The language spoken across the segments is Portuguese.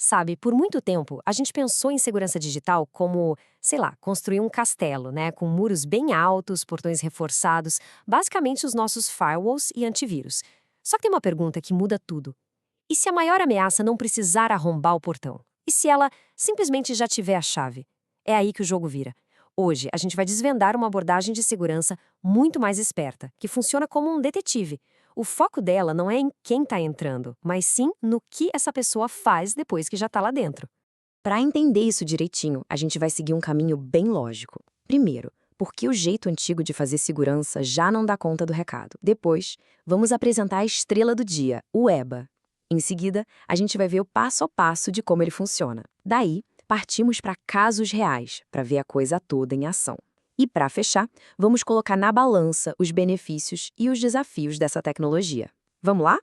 Sabe, por muito tempo, a gente pensou em segurança digital como, sei lá, construir um castelo, né, com muros bem altos, portões reforçados, basicamente os nossos firewalls e antivírus. Só que tem uma pergunta que muda tudo. E se a maior ameaça não precisar arrombar o portão? E se ela simplesmente já tiver a chave? É aí que o jogo vira. Hoje, a gente vai desvendar uma abordagem de segurança muito mais esperta, que funciona como um detetive. O foco dela não é em quem está entrando, mas sim no que essa pessoa faz depois que já está lá dentro. Para entender isso direitinho, a gente vai seguir um caminho bem lógico. Primeiro, porque o jeito antigo de fazer segurança já não dá conta do recado. Depois, vamos apresentar a estrela do dia, o EBA. Em seguida, a gente vai ver o passo a passo de como ele funciona. Daí, partimos para casos reais, para ver a coisa toda em ação. E para fechar, vamos colocar na balança os benefícios e os desafios dessa tecnologia. Vamos lá?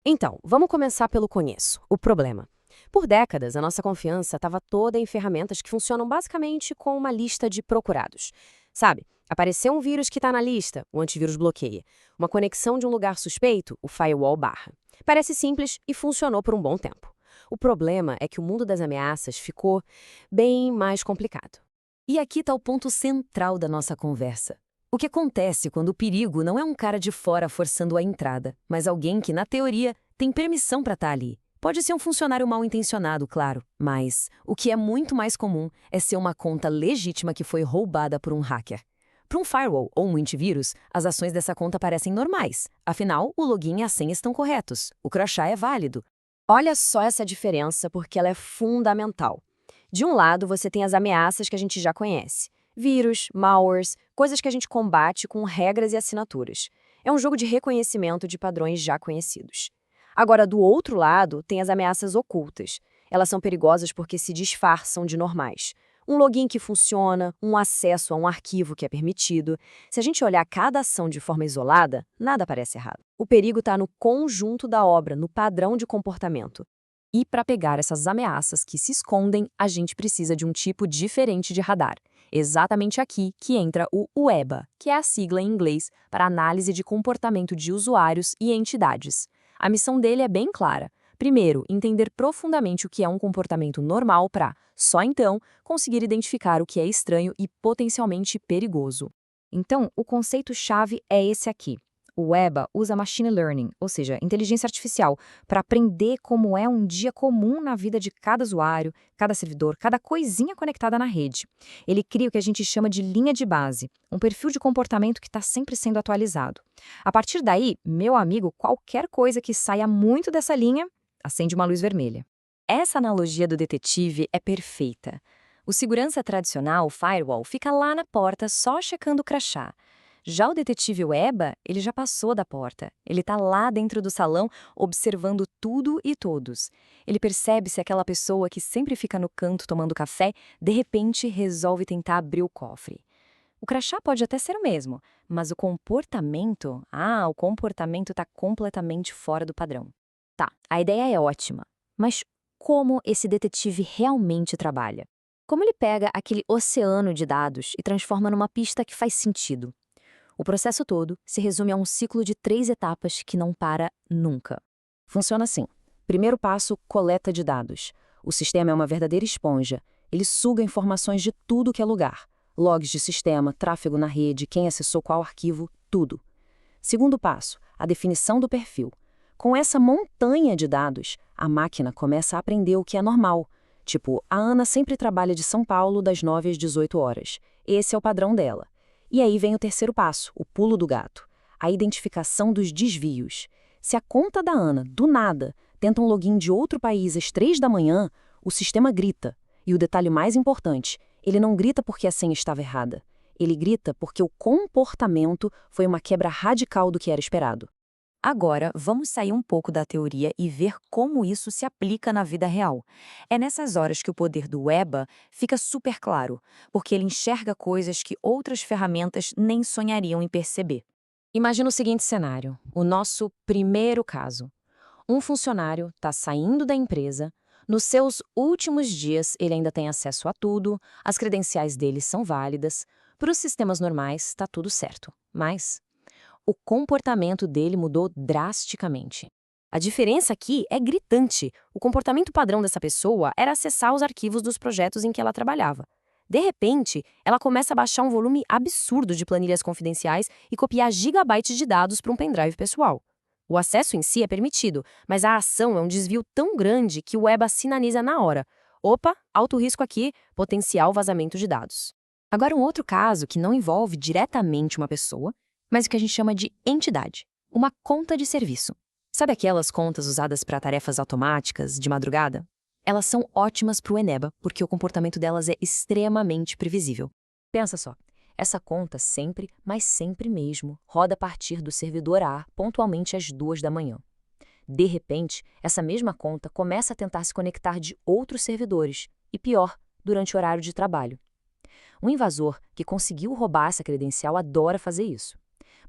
Então, vamos começar pelo começo, o problema. Por décadas, a nossa confiança estava toda em ferramentas que funcionam basicamente com uma lista de procurados. Sabe, apareceu um vírus que está na lista, o antivírus bloqueia. Uma conexão de um lugar suspeito, o firewall barra. Parece simples e funcionou por um bom tempo. O problema é que o mundo das ameaças ficou bem mais complicado. E aqui está o ponto central da nossa conversa. O que acontece quando o perigo não é um cara de fora forçando a entrada, mas alguém que, na teoria, tem permissão para estar ali? Pode ser um funcionário mal intencionado, claro, mas o que é muito mais comum é ser uma conta legítima que foi roubada por um hacker. Para um firewall ou um antivírus, as ações dessa conta parecem normais. Afinal, o login e a senha estão corretos. O crachá é válido. Olha só essa diferença porque ela é fundamental. De um lado, você tem as ameaças que a gente já conhece. Vírus, malwares, coisas que a gente combate com regras e assinaturas. É um jogo de reconhecimento de padrões já conhecidos. Agora, do outro lado, tem as ameaças ocultas. Elas são perigosas porque se disfarçam de normais. Um login que funciona, um acesso a um arquivo que é permitido. Se a gente olhar cada ação de forma isolada, nada parece errado. O perigo está no conjunto da obra, no padrão de comportamento. E para pegar essas ameaças que se escondem, a gente precisa de um tipo diferente de radar. Exatamente aqui que entra o UEBA, que é a sigla em inglês para Análise de Comportamento de Usuários e Entidades. A missão dele é bem clara. Primeiro, entender profundamente o que é um comportamento normal para, só então, conseguir identificar o que é estranho e potencialmente perigoso. Então, o conceito-chave é esse aqui. O EBA usa machine learning, ou seja, inteligência artificial, para aprender como é um dia comum na vida de cada usuário, cada servidor, cada coisinha conectada na rede. Ele cria o que a gente chama de linha de base, um perfil de comportamento que está sempre sendo atualizado. A partir daí, meu amigo, qualquer coisa que saia muito dessa linha, acende uma luz vermelha. Essa analogia do detetive é perfeita. O segurança tradicional, o firewall, fica lá na porta só checando o crachá. Já o detetive Weba, ele já passou da porta. Ele está lá dentro do salão, observando tudo e todos. Ele percebe se aquela pessoa que sempre fica no canto tomando café, de repente resolve tentar abrir o cofre. O crachá pode até ser o mesmo, mas o comportamento está completamente fora do padrão. Tá, a ideia é ótima, mas como esse detetive realmente trabalha? Como ele pega aquele oceano de dados e transforma numa pista que faz sentido? O processo todo se resume a um ciclo de 3 etapas que não para nunca. Funciona assim. Primeiro passo, coleta de dados. O sistema é uma verdadeira esponja. Ele suga informações de tudo que é lugar. Logs de sistema, tráfego na rede, quem acessou qual arquivo, tudo. Segundo passo, a definição do perfil. Com essa montanha de dados, a máquina começa a aprender o que é normal. Tipo, a Ana sempre trabalha de São Paulo das 9 às 18 horas. Esse é o padrão dela. E aí vem o terceiro passo, o pulo do gato. A identificação dos desvios. Se a conta da Ana, do nada, tenta um login de outro país às 3 da manhã, o sistema grita. E o detalhe mais importante, ele não grita porque a senha estava errada. Ele grita porque o comportamento foi uma quebra radical do que era esperado. Agora, vamos sair um pouco da teoria e ver como isso se aplica na vida real. É nessas horas que o poder do Weba fica super claro, porque ele enxerga coisas que outras ferramentas nem sonhariam em perceber. Imagina o seguinte cenário, o nosso primeiro caso. Um funcionário está saindo da empresa, nos seus últimos dias ele ainda tem acesso a tudo, as credenciais dele são válidas, para os sistemas normais está tudo certo, mas o comportamento dele mudou drasticamente. A diferença aqui é gritante. O comportamento padrão dessa pessoa era acessar os arquivos dos projetos em que ela trabalhava. De repente, ela começa a baixar um volume absurdo de planilhas confidenciais e copiar gigabytes de dados para um pendrive pessoal. O acesso em si é permitido, mas a ação é um desvio tão grande que o web sinaliza na hora. Opa, alto risco aqui, potencial vazamento de dados. Agora, um outro caso que não envolve diretamente uma pessoa, mas o que a gente chama de entidade, uma conta de serviço. Sabe aquelas contas usadas para tarefas automáticas, de madrugada? Elas são ótimas para o Eneba, porque o comportamento delas é extremamente previsível. Pensa só, essa conta sempre, mas sempre mesmo, roda a partir do servidor A pontualmente às 2 da manhã. De repente, essa mesma conta começa a tentar se conectar de outros servidores, e pior, durante o horário de trabalho. Um invasor que conseguiu roubar essa credencial adora fazer isso.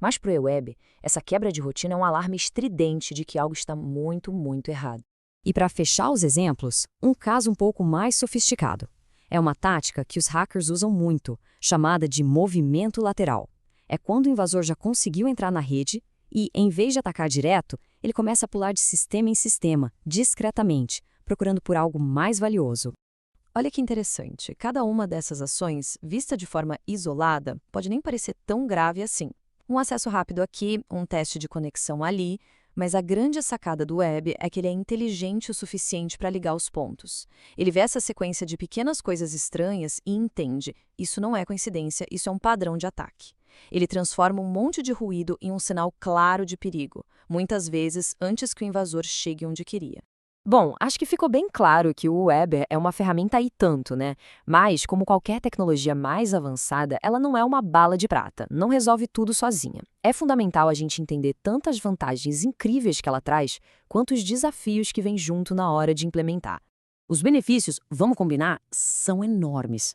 Mas para o E-Web, essa quebra de rotina é um alarme estridente de que algo está muito, muito errado. E para fechar os exemplos, um caso um pouco mais sofisticado. É uma tática que os hackers usam muito, chamada de movimento lateral. É quando o invasor já conseguiu entrar na rede e, em vez de atacar direto, ele começa a pular de sistema em sistema, discretamente, procurando por algo mais valioso. Olha que interessante, cada uma dessas ações, vista de forma isolada, pode nem parecer tão grave assim. Um acesso rápido aqui, um teste de conexão ali, mas a grande sacada do web é que ele é inteligente o suficiente para ligar os pontos. Ele vê essa sequência de pequenas coisas estranhas e entende, isso não é coincidência, isso é um padrão de ataque. Ele transforma um monte de ruído em um sinal claro de perigo, muitas vezes antes que o invasor chegue onde queria. Bom, acho que ficou bem claro que o web é uma ferramenta e tanto, né? Mas, como qualquer tecnologia mais avançada, ela não é uma bala de prata, não resolve tudo sozinha. É fundamental a gente entender tantas vantagens incríveis que ela traz, quanto os desafios que vêm junto na hora de implementar. Os benefícios, vamos combinar, são enormes.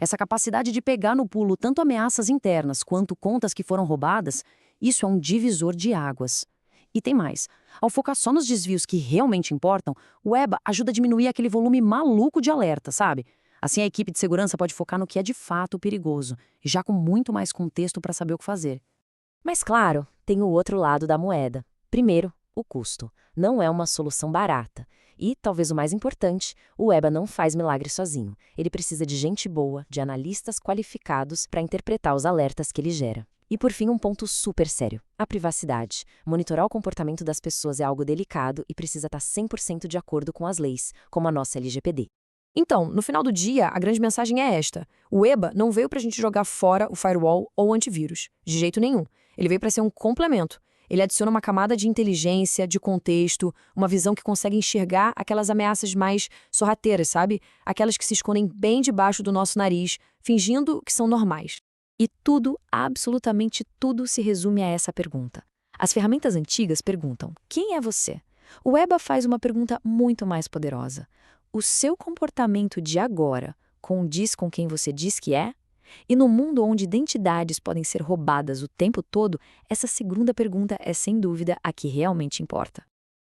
Essa capacidade de pegar no pulo tanto ameaças internas quanto contas que foram roubadas, isso é um divisor de águas. E tem mais. Ao focar só nos desvios que realmente importam, o web ajuda a diminuir aquele volume maluco de alerta, sabe? Assim a equipe de segurança pode focar no que é de fato perigoso, e já com muito mais contexto para saber o que fazer. Mas claro, tem o outro lado da moeda. Primeiro, o custo. Não é uma solução barata. E, talvez o mais importante, o web não faz milagre sozinho. Ele precisa de gente boa, de analistas qualificados para interpretar os alertas que ele gera. E por fim, um ponto super sério, a privacidade. Monitorar o comportamento das pessoas é algo delicado e precisa estar 100% de acordo com as leis, como a nossa LGPD. Então, no final do dia, a grande mensagem é esta. O EBA não veio para a gente jogar fora o firewall ou o antivírus, de jeito nenhum. Ele veio para ser um complemento. Ele adiciona uma camada de inteligência, de contexto, uma visão que consegue enxergar aquelas ameaças mais sorrateiras, sabe? Aquelas que se escondem bem debaixo do nosso nariz, fingindo que são normais. E tudo, absolutamente tudo, se resume a essa pergunta. As ferramentas antigas perguntam: quem é você? O EBA faz uma pergunta muito mais poderosa. O seu comportamento de agora condiz com quem você diz que é? E no mundo onde identidades podem ser roubadas o tempo todo, essa segunda pergunta é sem dúvida a que realmente importa.